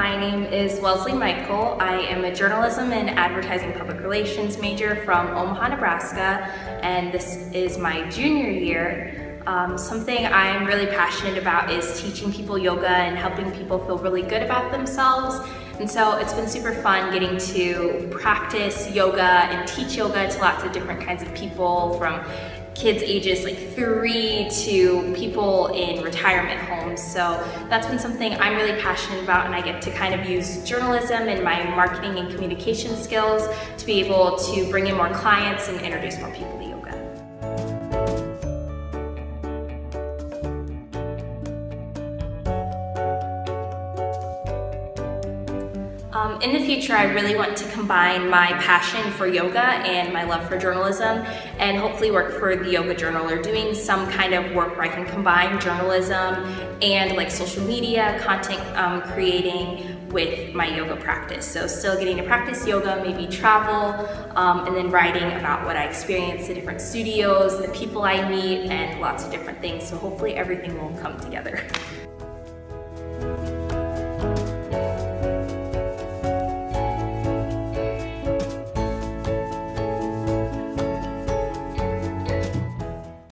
My name is Wellesley Michael. I am a journalism and advertising public relations major from Omaha, Nebraska, and this is my junior year. Something I'm really passionate about is teaching people yoga and helping people feel really good about themselves. And so it's been super fun getting to practice yoga and teach yoga to lots of different kinds of people, from kids ages like 3 to people in retirement homes. So that's been something I'm really passionate about, and I get to kind of use journalism and my marketing and communication skills to be able to bring in more clients and introduce more people to yoga. In the future, I really want to combine my passion for yoga and my love for journalism, and hopefully work for the Yoga Journal, or doing some kind of work where I can combine journalism and like social media, content creating with my yoga practice. So still getting to practice yoga, maybe travel, and then writing about what I experience, the different studios, the people I meet, and lots of different things. So hopefully everything will come together.